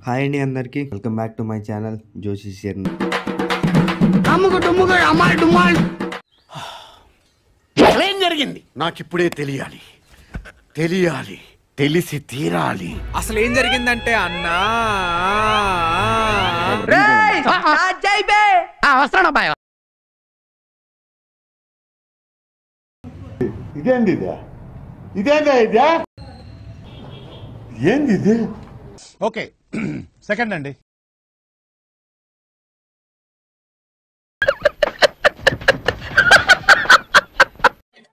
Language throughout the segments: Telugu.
హాయ్ అండి అందరికీ, welcome back to my channel Joshi షేర్ని. ఏం జరిగింది నాకు ఇప్పుడే తెలియాలి, తెలిసి తీరాలి. అసలు ఏం జరిగిందంటే అన్నా ఏంది ఓకే సెకండ్ అండి.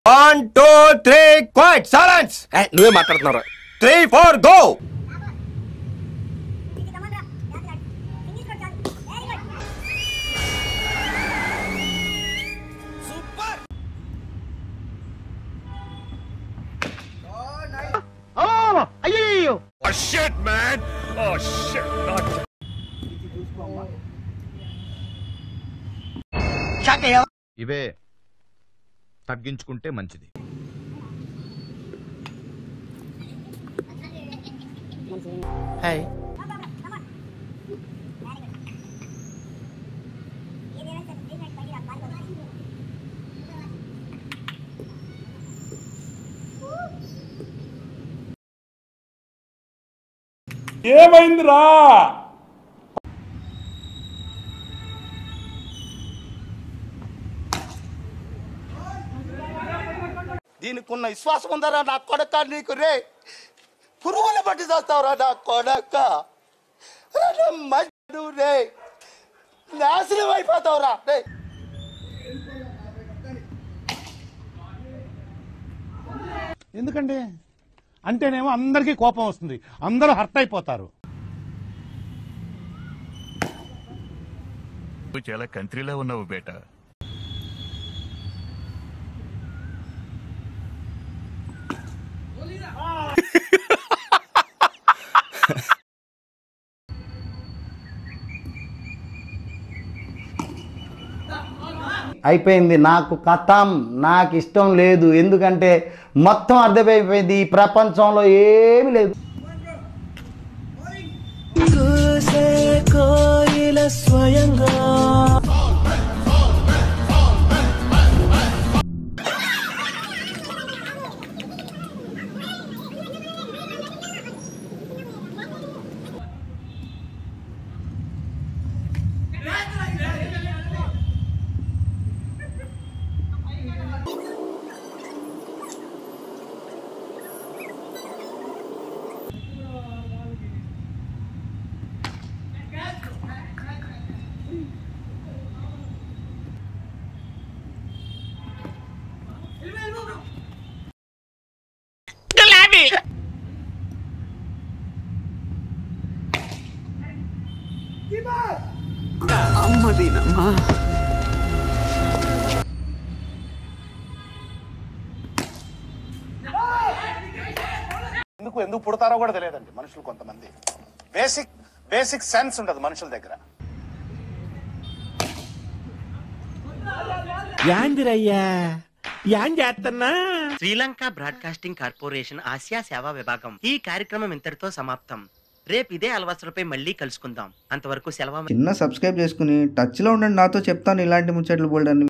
One two three quite silence. నువ్వే మాట్లాడుతున్నారా? 3 4 గో. ఇవే తగ్గించుకుంటే మంచిది. హాయ్ ఏమైందిరా? దీనికున్న విశ్వాసం ఉందరా నా కొడక? నీకు రే పురుగుల బట్టి చేస్తావురా నా కొడక. రే నాశనం అయిపోతావురా రే. ఎందుకండి అంటేనేమో అందరికీ కోపం వస్తుంది, అందరూ హర్ట్ అయిపోతారు. నువ్వు చాలా కంట్రీలో ఉన్నావు బేటా. అయిపోయింది, నాకు కథం, నాకు ఇష్టం లేదు. ఎందుకంటే మొత్తం అర్థమైపోయింది, ఈ ప్రపంచంలో ఏమీ లేదు. ఎందుకు పుడతారో కూడా తెలియదండి మనుషులు. కొంతమంది బేసిక్ సెన్స్ ఉండదు మనుషుల దగ్గర. శ్రీలంక బ్రాడ్కాస్టింగ్ కార్పొరేషన్ ఆసియా సేవా విభాగం ఈ కార్యక్రమం ఇంతటితో సమాప్తం. రేపు ఇదే అలవాసులపై మళ్ళీ కలుసుకుందాం. అంతవరకు సెలవు. చిన్న సబ్స్క్రైబ్ చేసుకుని టచ్లో ఉండండి, నాతో చెప్తాను ఇలాంటి ముచ్చట్లు బోల్డ్ అన్ని.